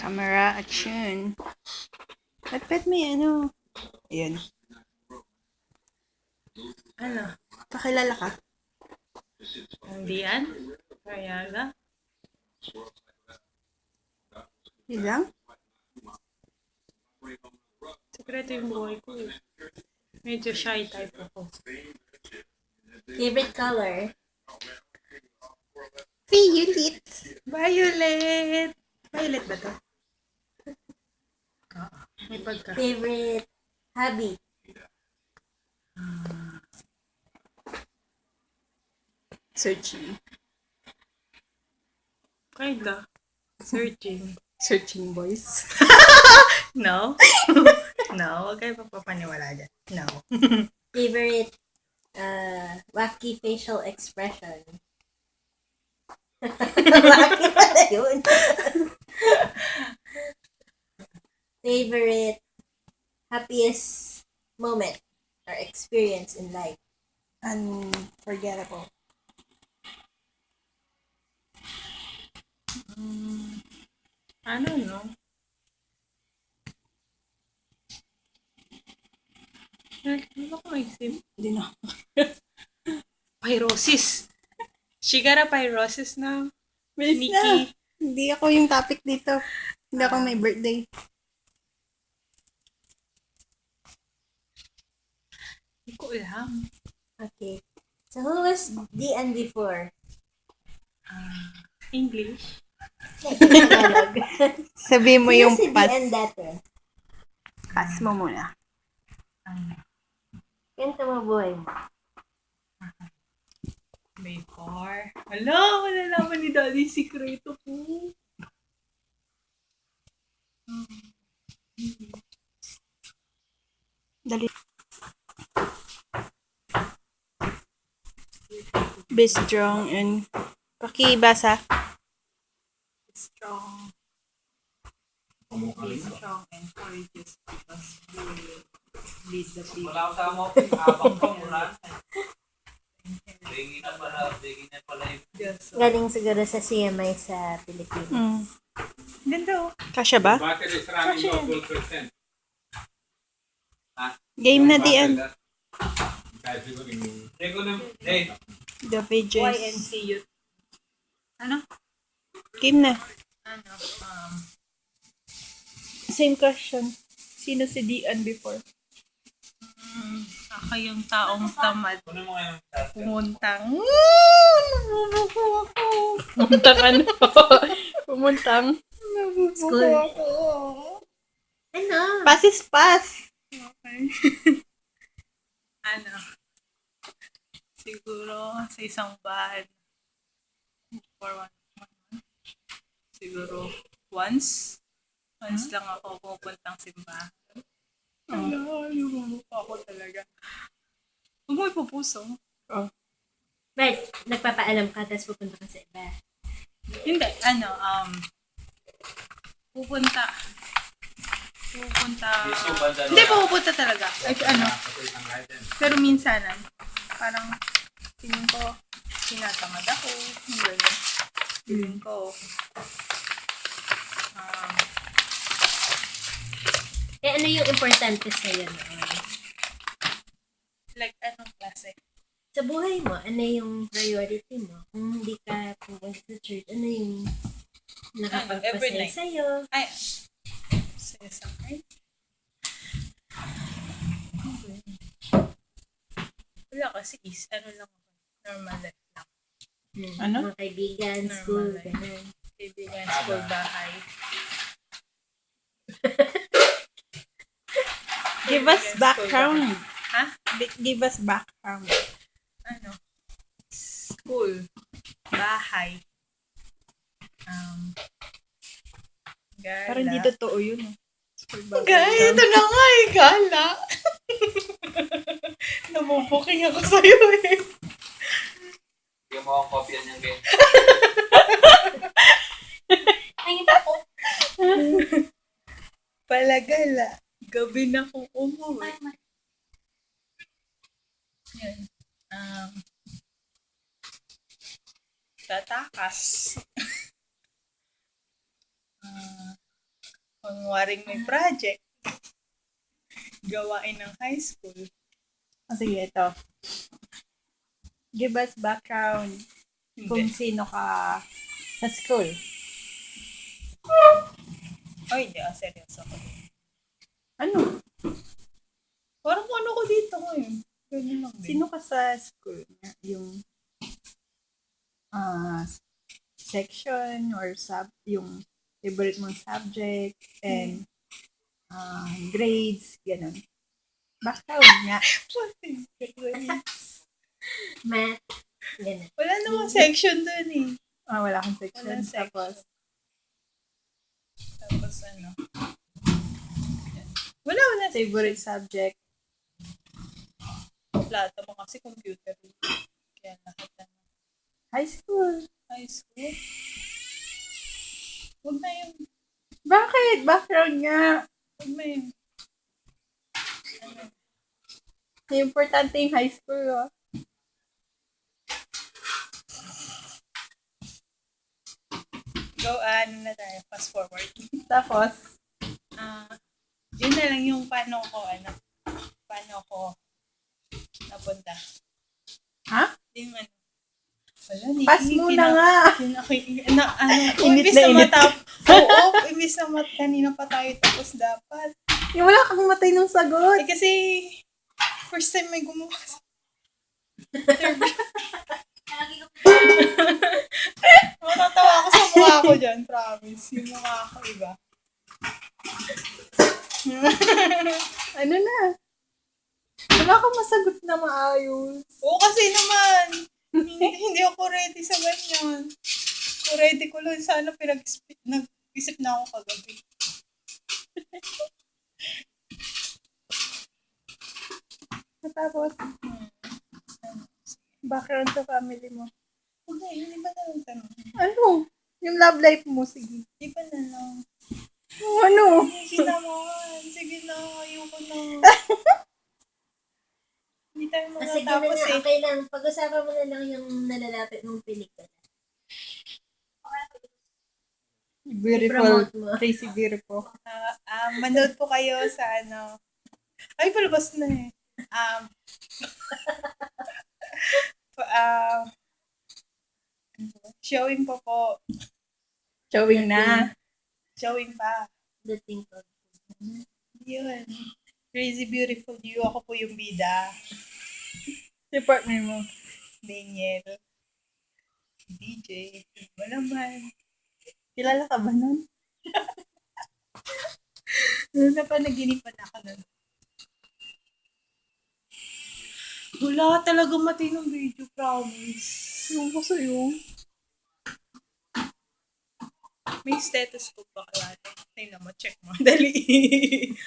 Camera action. Ba't may ano? Ayan. Ano? Pakilala ka? Andian? Kayaga? Yun lang? Sekreto yung buhay ko. Medyo shy type ako. Favorite color? Violet. Violet! Violet ba to? May pagka. Favorite hobby? Searching. Kinda. Searching. Searching boys. No? No, huwag kayo papapaniwala dyan. No. Favorite wacky facial expression? Wacky pala yun. Favorite happiest moment or experience in life? Unforgettable. Ano, no? Ano ba kung isip? Hindi na. Pyrosis. She got a pyrosis now. Bilis na. Nikki. Hindi ako yung topic dito. Hindi ako may birthday. Hindi ko alam. Okay. So who was Dian before? English. Tagalog. Sabihin mo Sino yung si pass. Dian dati? Pass mo muna. Kanta mo buhay mo. Before. Hala, malalaman ni Daddy sikreto ko. Dali. Be strong and pakibasa. Strong. Be strong and courageous because you will lead the people. Wala ko sa mo, habang pa muna. Bigin na pala yung Yes. Galing siguro sa CMI sa Pilipinas. Ganda oh. Kasya ba? battery is running low 12%. Game na diyan. Hey, The pages. YNC youth. Ano? Game na. Ano? Same question. Sino si Dian before? Ako yung taong tamad. kunin mo ngayon sa Pumuntang. Nabubuko ako. Pumuntang ano? Pumuntang. Nabubuko School. ako. Ano? Pass is pass. Okay. Ano? Siguro sa isang bahay. For one month. Siguro once. Once lang ako pupuntang simbahan. Ala, lumumukha ako talaga. Huwag mo ipupuso. But, nagpapaalam ka tapos pupunta ka sa iba. Hindi, ano, pupunta. Hindi, pupunta talaga. Ay, ano, pero minsanan. Parang, tingin ko, tinatamad ako. Gano'n. Tingin ko, Ano yung importante sa'yo noon? like, anong klase? Sa buhay mo, ano yung priority mo? Kung hindi ka pupunta sa church, ano yung every nakapagpasaya night. sa'yo? Ay, sa akin? Wala kasi ano lang ako. Normal life lang. Ano? Mga kaibigan, Normal school, life. ganun. Kaibigan, school, bahay. Give us Kaibigan, background. school, bahay. Ha? Give us background. Ano? School, bahay. Gala. Parang hindi totoo yun. Guys, ito na nga eh, gala. Nabubuking ako sa'yo eh. Bigyan mo akong kopya niyan, Ben. Palagala. Gabi na kong umuwi. Yan. Tatakas. Kunwaring may project. Gawain ng high school. O sige, ito. Give us background kung Hindi. sino ka sa school. Ay, hindi. Seryoso ako. Ano? Parang ano ko dito ngayon. Ganyan lang din. Sino ka sa school? Yung section or yung favorite mong subject and grades, ganun. Background nga. Math. Ganun. Wala namang section dun eh. Wala kang section. Walang section. Tapos ano. Wala. Favorite subject. Plata mo kasi computer. Kaya lahat na. High school. High school. Huwag na yun. Bakit? Background nga. Huwag na yun. Importante yung high school. Oh. Go, ano na tayo. Fast forward. Tapos, Yun na lang yung paano ko napunta. ha? Yung ano. Wala, Nikki. Pass muna nga. Imbis na na init. Oo, imbis na kanina pa tayo tapos dapat. Yung wala kang matay ng sagot. Eh kasi, first time may gumawa sa matatawa ako sa mukha ko dyan, promise. Yung mukha ko iba. Ano na? Wala kang masagot na maayos. Oo, kasi naman, hindi ako ready sa ganyan. Kung ready ko lang sana nag-isip na ako kagabi. Tapos, background sa family mo. Huwag na, hindi ba na lang tanong? Ano? Yung love life mo, sige. Hindi ba na lang? Ano? Sige naman. Sige na, ayoko na. Hindi tayo Sige na matatapos nga, eh. okay lang. Pag-usapan mo na lang yung nalalapit mong pelikula. Beautiful. I-promote mo. Tracy Beautiful. Manood po kayo sa ano. Ay, palabas na eh. Showing po. Showing na. Showing pa. The thing called. Yun. Crazy Beautiful You. Ako po yung bida. Si partner mo. Daniel. DJ. Ba naman? Kilala ka ba nun? Napanaginipan ako nun. Wala talaga matinong video, promise. Yung ko sa'yo. May stethoscope ba kaya? Tingnan mo, check mo. Dali.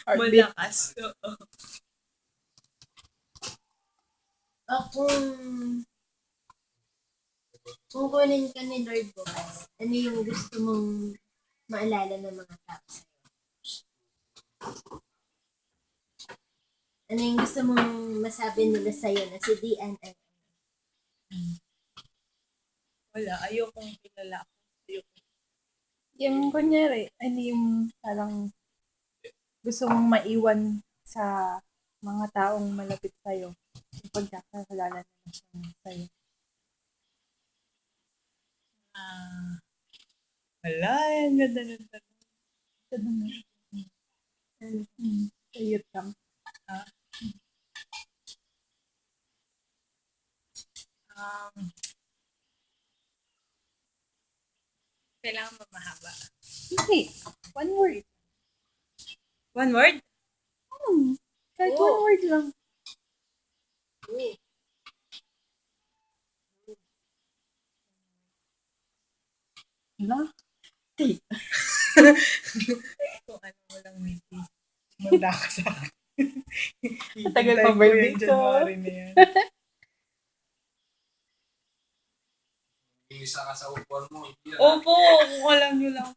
Heartbeat. Malakas. Oo. Kung kunin ka ni Lord bukas, ano yung gusto mong maalala ng mga tao sa'yo? Ano yung gusto mong masabi nila sa'yo na si Dian ay Wala. Ayokong kilala ako. Yung kunyari, ano yung parang gusto mong maiwan sa mga taong malapit sa'yo. Yung pagkakakalala na siya sa'yo. Wala. Ang ganda ng tanong. Ano na? Sa youth camp. Kailangan ba mahaba? Hindi. One word. One word? Kahit Oh. one word lang. Wala. Kung ano mo lang, Mickey. Manda ka sa akin. Matagal pa Hintay birthday yung ko. January na yan. Isa ka sa upor mo. Opo, kung alam nyo lang.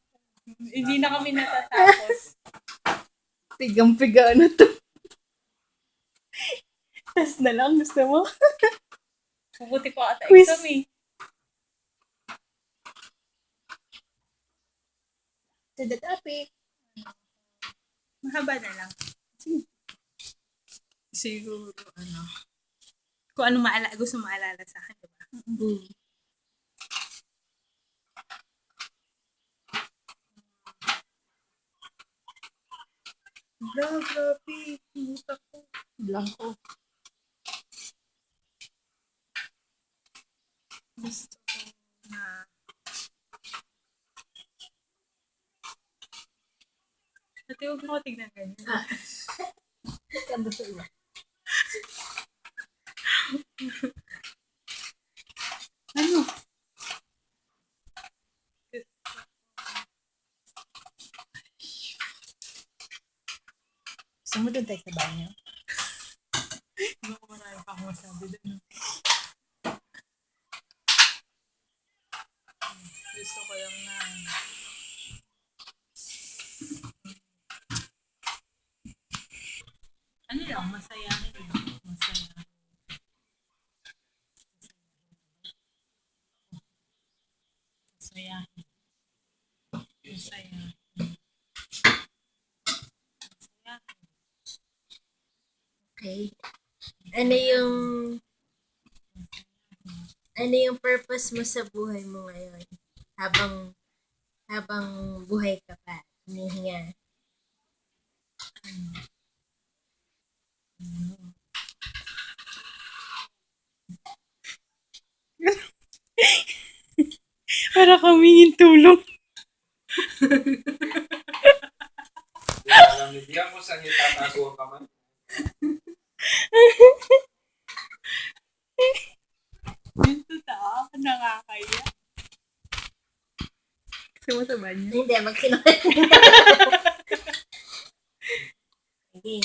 Hindi na kami natatapos. Pigang-piga na to. Test na lang, gusto mo? Mabuti pa ata Quiz. exam eh. To the topic. Mahaba na lang. Siguro, kung ano gusto maalala sa akin, diba? Mm. Grabe. Muta ko. Blanco. Gusto ko na... Ate, huwag mo ko tignan ganyan. Ganda sa iba. Ano? Gusto mo doon tayo sa banyo? Hindi ko marami pa akong masabi doon. Gusto ko lang na... Ano lang, masayahin lang. Masayahin. Masayahin. Masayahin. Masayahin. Okay. Ano yung purpose mo sa buhay mo ngayon? Habang buhay ka pa, hinihinga. Para kamingin tulong. Hindi ko alam ni Bia kung saan itatago ang kamay. Yung totoo, nakakaya. Gusto mo sa banyo? Hindi, magsinungaling ka. Okay.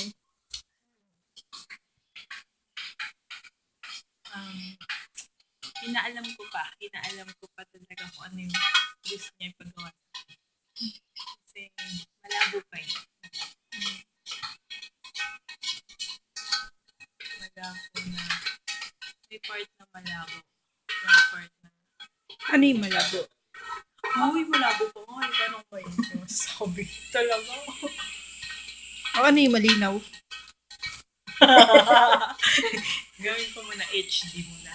Inaalam ko pa talaga kung ano yung gusto niya ipagawa. Kasi malabo pa eh. Malabo na. May part na malabo. May part na... Ano yung malabo? Uy, malabo pa nga. Tanong ko yung sabi. Talaga. O ano yung malinaw? Gawin ko muna HD muna.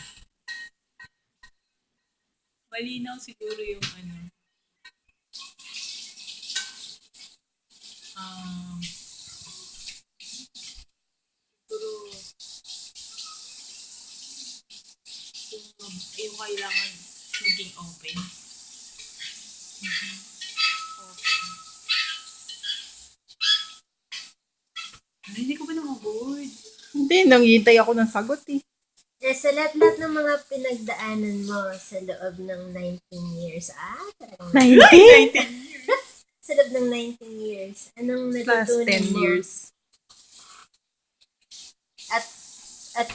Malinaw siguro yung siguro yung kailangan maging open. Open. Hindi ko pa namaboard. Hindi, nanghihintay ako ng sagot eh. Sa lahat-lahat ng mga pinagdaanan mo sa loob ng 19 years, talagang 19? sa loob ng 19 years, anong Plus natutunan 10 mo? years. At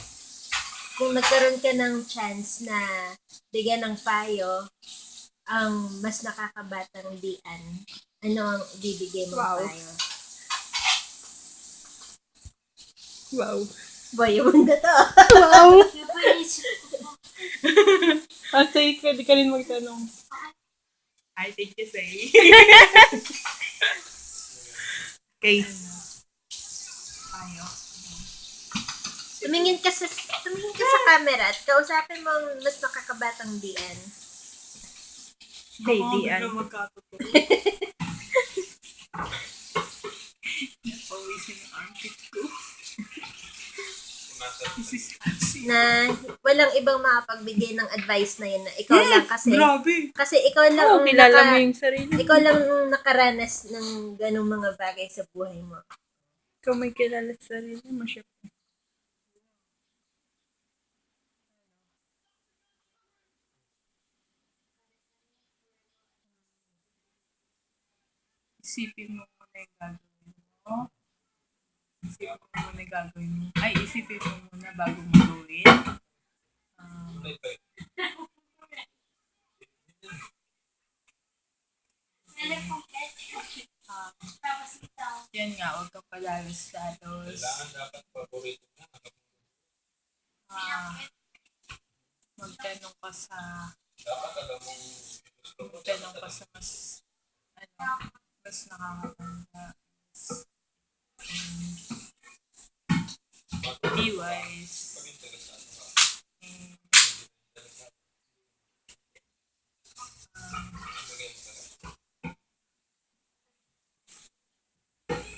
kung nagkaroon ka ng chance na bigyan ng payo ang mas nakakabatang dian, ano ang ibibigay mong Wow. payo? Wow. Boy, yung mundo to. Wow! Say, pwede ka rin magtanong. I think you say. Okay. Payo. Tumingin ka sa camera at kausapin mo ang mas nakakabatang dian. Hey, Baka Dian. bigla magkatotoo. Napawisin yung armpit ko. This is fancy. Na walang ibang makapagbigay ng advice na yun na ikaw lang kasi. Grabe. Kasi ikaw lang Oo, ang kilala mo yung sarili. ikaw lang ang nakaranas ng ganung mga bagay sa buhay mo. Ikaw may kilala sa sarili mo, syempre. Isipin mo muna yung gagawin mo. Isipin mo muna yung gagawin mo. Ay, isipin mo muna bago mo gawin. Yan nga, huwag kang palalos-lalos. Kailangan dapat paborito niya. Magtanong ka sa Dapat alam mong gusto mo. magtanong ka sa mas mas nakakatanda. Be wise. And,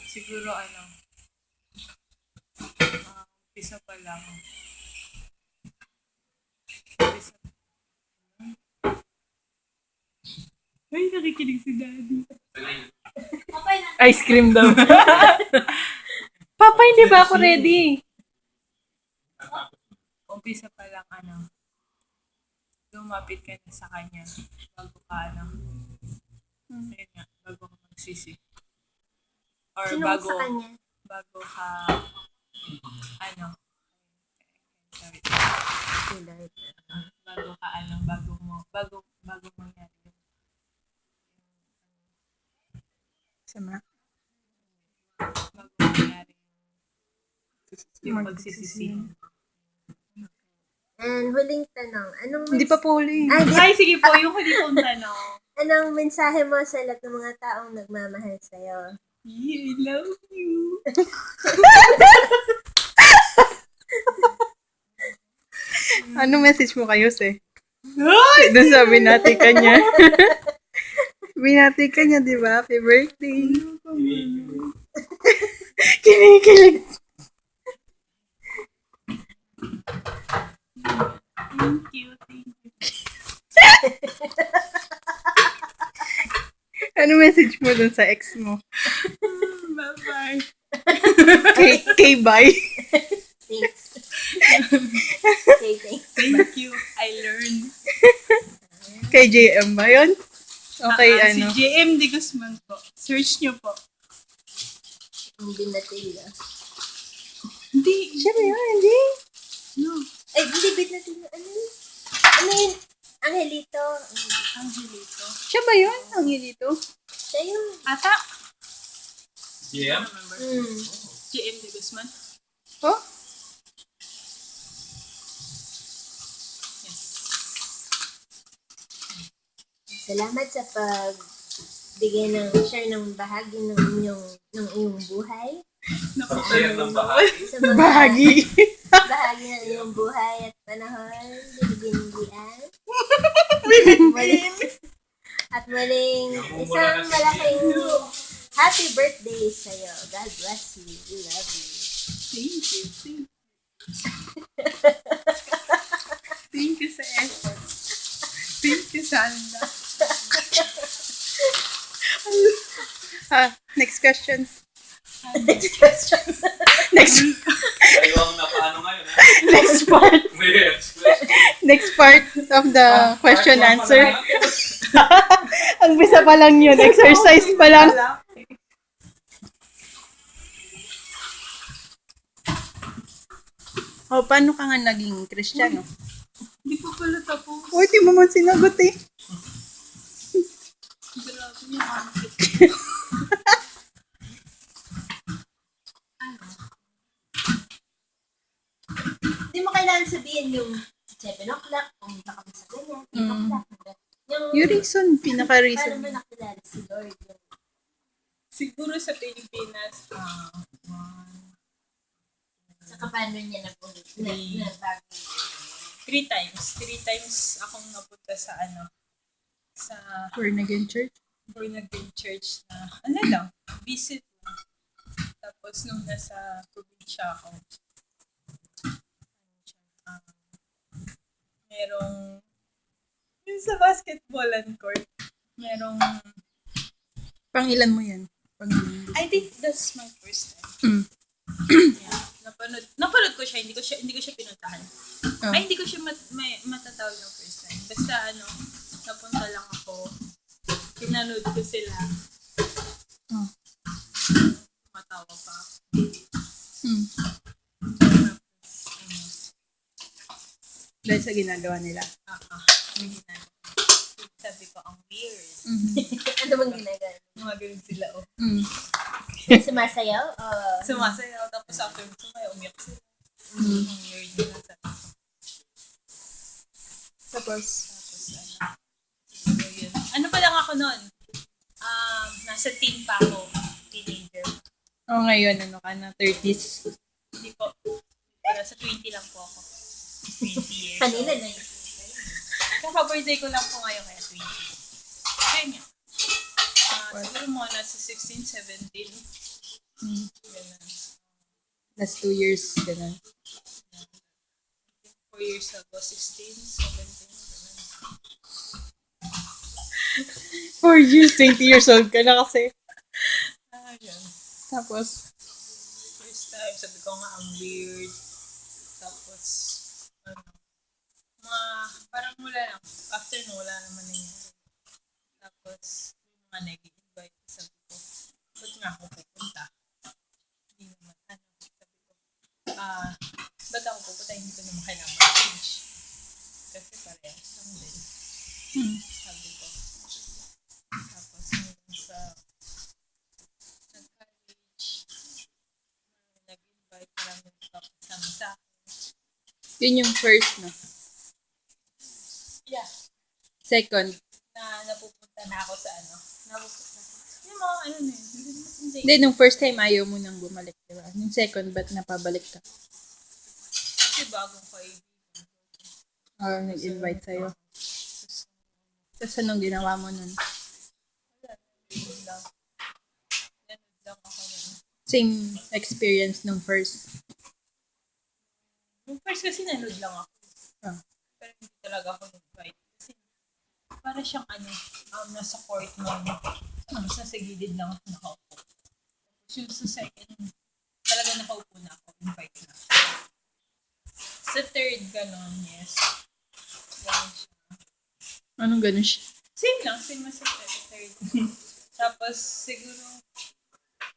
siguro umpisa pa lang. Umpisa. Ay, nakikinig si Daddy. Ice cream daw. Papa, hindi ba ako ready? Umpisa pa lang, lumapit ka na sa kanya bago ka, ayun nga, bago ka magsisi. Or Sino bago, sa kanya? bago ka, sorry, bago ka, bago mangyari yung, Sama. bago mangyari yung pagsisisi. And huling tanong, Hindi pa po huli. Ay, sige po, yung huli kong tanong. anong mensahe mo sa lahat ng mga taong nagmamahal sa'yo? I love you. Anong message mo kayo, Se? Doon sa binati ka niya. Binati ka niya, di ba? Happy birthday. Kinikilig. Thank you, thank you. Anong message mo doon sa ex mo? Bye-bye. Kay bye. Thanks. Okay, thanks. Thank you. I learned. Kay JM ba yun? Okay, Si JM de Guzman po. Search nyo po. Hindi na tila. Hindi. Siya ba yun? Hindi. No. Ay, hindi bit na tila. Ano yun? Ano yun? Angelito. Angelito. Siya ba yun? Ang hilito. Siya yun. Ata. Yeah. Remember? JM de Guzman. Oh? Yes. Salamat sa pagbigay ng share ng bahagi ng iyong buhay. Pag-share ng bahagi. Sa mga Bahagi. bahagi ng iyong buhay at panahon. Binibindian. At muling isang malaking happy birthday sa'yo. God bless you. We love you. Thank you. Thank you sa effort. Thank you sa anda. Next question. Next question. Kayo ang napaano ngayon, ha? Next part. Yes. Next part of the question answer. Ang bisa pa lang yun. Exercise pa lang. Oh, paano ka nga naging Kristiyano? Hindi ko pala tapos. Uy, di mo man sinagot eh. Grabe yung Hindi mo kailangan sabihin yung 7 o'clock, pumunta kami sa ganyan, 8 o'clock. Yung reason, Paano pinaka-reason. mo nakilala si Lord? siguro sa Pilipinas, Saka paano niya napunta? Na bago. 3 times akong napunta sa sa Born again church. born again church na lang, visit lang. Tapos nung nasa probinsya ako, merong yung sa basketballan court, merong Pang ilan mo yan? Pang I think that's my first time. Mm. Yeah. Napanood ko siya, hindi ko siya pinuntahan. Oh. Ay, hindi ko siya matatawag ng first time. Basta napunta lang ako. Pinanood ko sila. Oh. Matawa pa ako. Hmm. Tapos, Dahil sa ginagawa nila. may ginagawa. Sabi ko, ang weird. Ano bang ginagawa? Mga ganun sila, oh. Mm. Sumasayaw? Sumasayaw, tapos after sumayaw, umiyak sila. Mm. Ang weird nila sabi ko. Tapos, Siguro yun. Ano pa lang ako noon? Nasa teen pa ako. Teenager. O ngayon, ano ka na? 30s? Hindi po. Nasa 20 lang po ako. 20 years Kanina old. na yun. Kaka-birthday ko lang po ngayon kaya 20. Kaya nga. Siguro mga nasa 16, 17. Ganun. Last 2 years, ganun. 4 years ago, 16, 17. Ganun. 4 years, 20 years old ka na kasi. Yun. Tapos, First time, sabi ko nga, ang weird. Tapos, ano, parang wala lang. After no, wala naman nangyari. Tapos, yung mga nag-invite, sabi ko, ba't nga ako pupunta? Hindi naman, sabi ko, ba't ako pupunta? Hindi ko naman kailangan mag-change. Kasi parehas lang din. Sabi ko. Tapos, hanggang sa nag-college, nag-invite, maraming kasama sa akin. yun yung first, no? Yeah. Second. Na napupunta na ako sa yung mga ano na yun. Hindi, nung first time ayaw mo nang bumalik, diba? Yung second, ba't napabalik ka? Kasi bagong kaibigan. Or nag-invite sa'yo. Tapos anong ginawa mo nun? Ganun lang. Ganun lang ako nun. Same experience nung first. Yung first kasi nanood lang ako. Ah. Pero hindi talaga ako nag-invite. Kasi para siyang nasa court mo. Nasa gilid lang ako nakaupo. Tapos yung sa second, talaga nakaupo na ako. Invite na. Sa third, ganon, yes. Ganon siya. Anong ganun siya? Same lang, same as sa third. Tapos, siguro,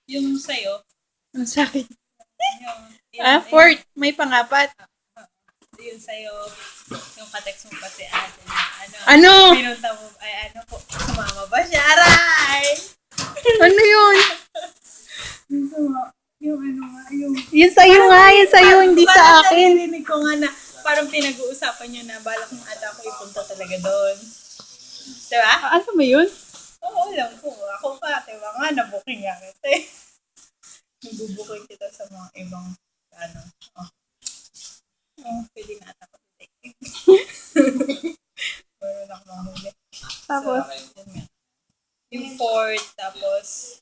yung sa'yo, Ano sa akin? yung Fourth. May pangapat. yung sa'yo, yung katext mo pa si ate na, Ano? pinunta mo, po, sumama ba siya? Aray! Ano yun? Yung Yun sa'yo nga, yun sa'yo, hindi sa akin. Narinig ko nga na, parang pinag-uusapan nyo na balak ng ata ko ipunta talaga doon. Diba? Ano mo yun? Oo, alam ko. Ako pa, diba nga, na-booking nga kita eh. Nag-booking kita sa mga ibang, pwede na ata ko detective. Meron ako mahuli. Tapos? Yun nga. Yung fourth, tapos,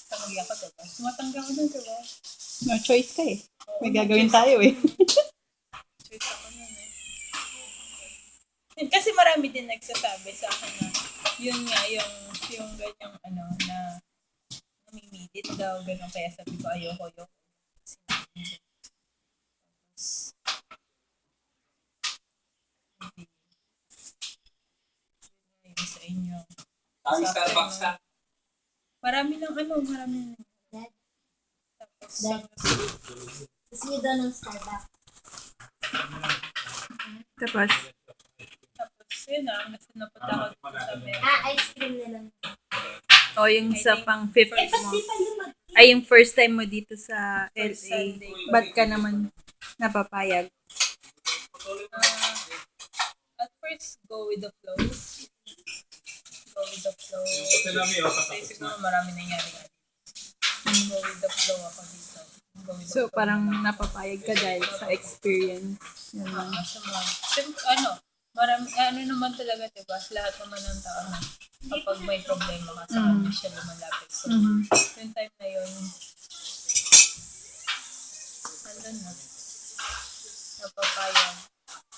tanggi ako, diba? Sumatanggi ako dun, diba? No choice ka eh. May gagawin tayo eh. Choice ako nun eh. Kasi marami din nagsasabi sa akin na, yun nga, yung ganyang, na namimilit daw, gano'n. Kaya sabi ko, ayoko. Kasi namimilit. Tapos, hindi. Yun nga, sa inyo. Ang Sa Starbucks akin, ka. marami ng Dad, Tapos, Dad. Gusto niyo daw ng Starbucks. Tapos? yun na, kasi napunta ako dito sa Mel. Ice cream na lang. O, yung sa pang fifth Ba't mo. di pa yung Ay, yung first time mo dito sa First LA. Sunday. Ba't ka naman napapayag? At first, go with the flow. Go with the flow. Kasi siguro marami nangyari nga dito. Go with the flow ako dito. Go with the So, flow. parang napapayag ka dahil sa experience. Yun lang. Sa mga, marami, naman talaga, diba? Lahat naman ng tao na kapag may problema ka sa kanya siya lumalapit. So, yung time na yun, andun na. Napapayag.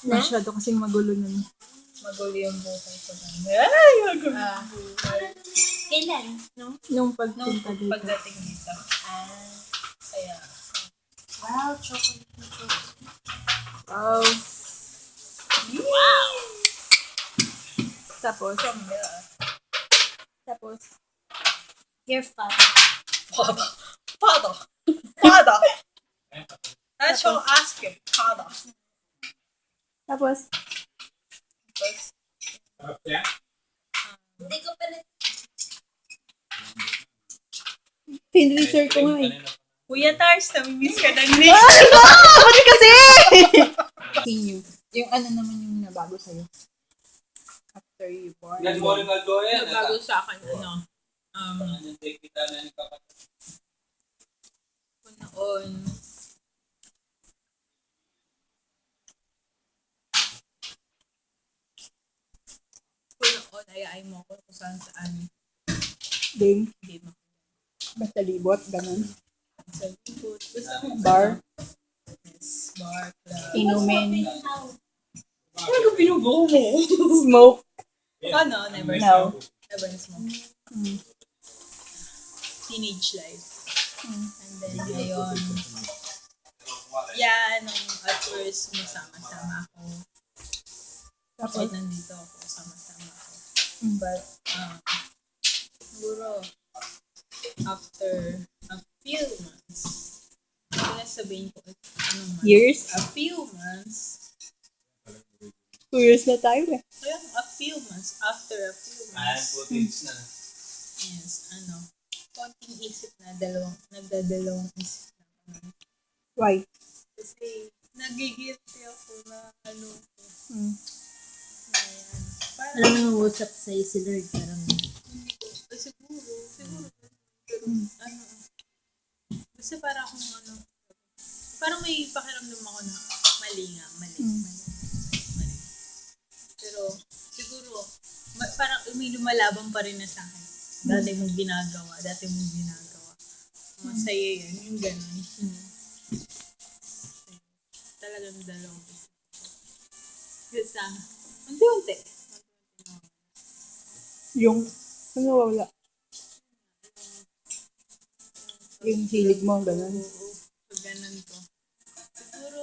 Masyado kasing magulo nun. Magulo yung buhay ko na. Ay, magulo. Kailan? No? Nung Nung pagpunta dito. pagdating dito. Kaya, Wow, chocolate. Wow. Tapos? from there. Tapos? Your father. Father. That's what I ask him. Father. Tapos? Tapos, Hindi ko pa na... Pinresearch ko nga eh. Kuya Tars, namimiss ka ng Nick. Bakit kasi? Continue. Yung ano naman yung nabago sa'yo? After you born. Yan mo rin Aldo yan. Bago sa akin, noon, ayaay mo ako kung saan saan. Game. Hindi mo. Basta libot, ganun. Sa likod. Basta Bar. yes, bar, club. Inumin. Ano ka pinubuo mo? Smoke. Ano? Never No. smoke. Never smoke. Mm. Teenage life. And then, ngayon, yeah, nung at first, sumasama-sama ako. Tapos, Kahit nandito ako, sama-sama ako. But, siguro, after a few months, kaya sabihin ko, anong months? years? A few months. 2 years na tayo eh. Kaya a few months, after a few months, yes, konting isip na, nagdadalawang isip na. Why? Kasi, nagigilty ako na Mm. ayan. Parang, Alam mo, nangungusap sa'yo si Lord, parang, hindi ko, siguro, pero, basta parang parang may pakiramdam ako na mali. Pero, siguro, parang may lumalaban pa rin na sa akin. Dati mong ginagawa. Masaya yan, yung gano'n. Talagang dalawang isip. Kasi, unti-unti. Yung, ano wala? Yung hilig mo, ganun. Oo, pag ganun ko. Siguro,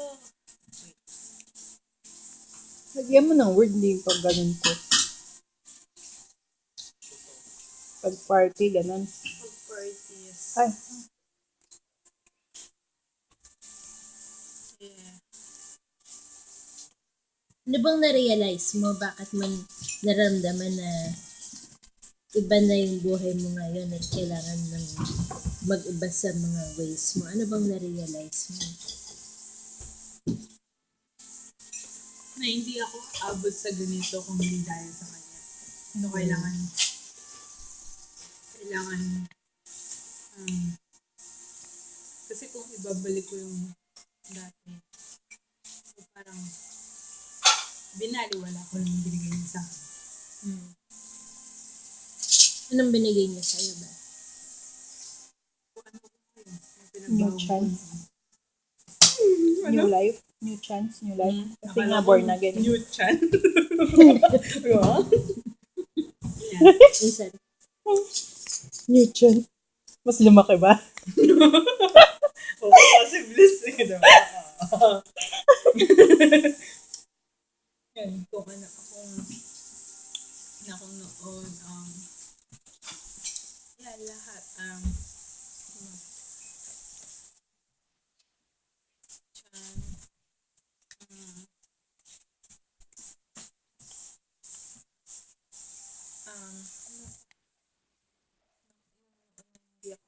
Lagyan mo ng word, hindi pag ganun ko. Pag party, ganun. pag parties. Ay, Yeah. ano bang na-realize mo? Bakit mo naramdaman na iba na yung buhay mo ngayon at kailangan ng mag-iba sa mga ways mo? Ano bang na-realize mo? Na hindi ako abot sa ganito kung hindi dahil sa kanya. So, kailangan, kasi kung ibabalik ko yung dati, so parang, binaliwala ko lang yung binigay niya sa akin. Anong binigay niya sa'yo ba? Kung ano ko yun, yung new pinagbago ko. chance. New life. New chance, new life. Kasi Akala nga ko, born again. New chan. Isa. New chance. Mas lumaki ba? Oo, kasi bliss eh, diba? Yan, kung ano akong noon, yeah, lahat, chan, hindi ako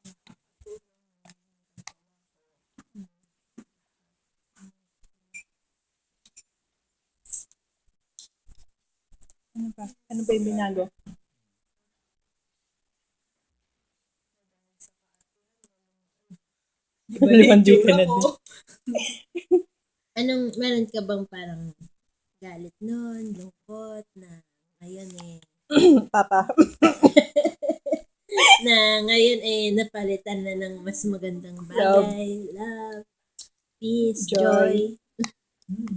Ano ba? Ano ba yung binago? Lumandi ka na din. Meron ka bang parang galit nun, lungkot, na ngayon Papa. na ngayon napalitan na ng mas magandang bagay, love, peace, Joy. joy.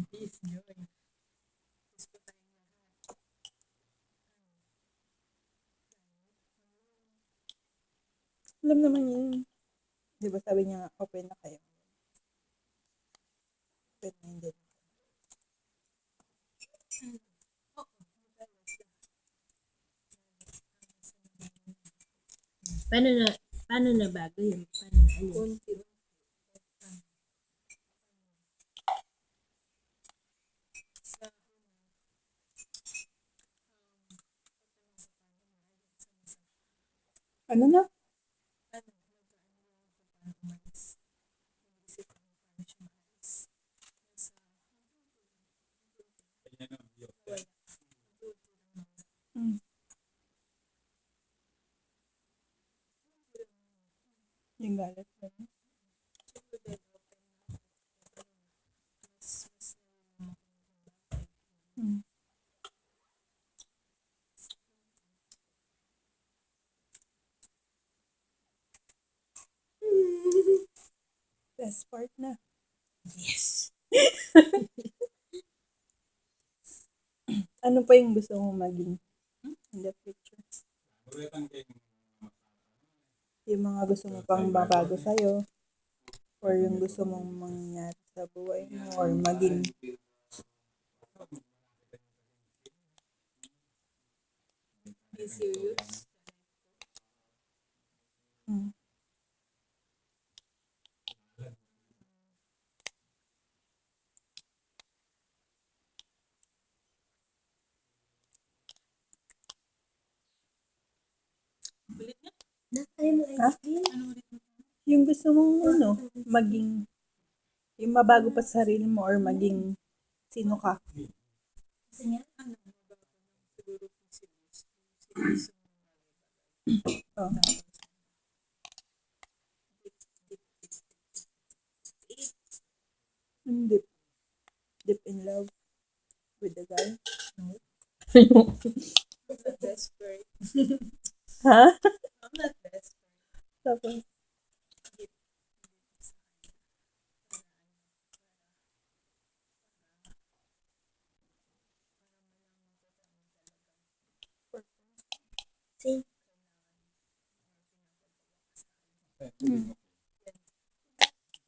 Peace, joy. Alam naman yun. Di ba sabi niya, open na kayo. Open minded. Paano na bago yun? Paano na alin? Konti. Ano na? Yung galit mo. Hmm. Best part na. Yes. Ano pa yung gusto mong maging in the future? Yung mga gusto mo pang mabago sa'yo or yung gusto mong mangyari sa buhay mo or maging Be serious. hmm. Ulit nga. Nakaya mo Ha? ice cream? Ano ulit mo? Yung gusto mong ano, maging yung mabago pa sa sarili mo or maging sino ka. Gusto niya? Ano? Mabago na. Siguro kung serious. Serious. Oh. Yung deep in love with the guy. No. No. I'm not desperate. Ha? I'm not desperate. Tapos, See? hmm.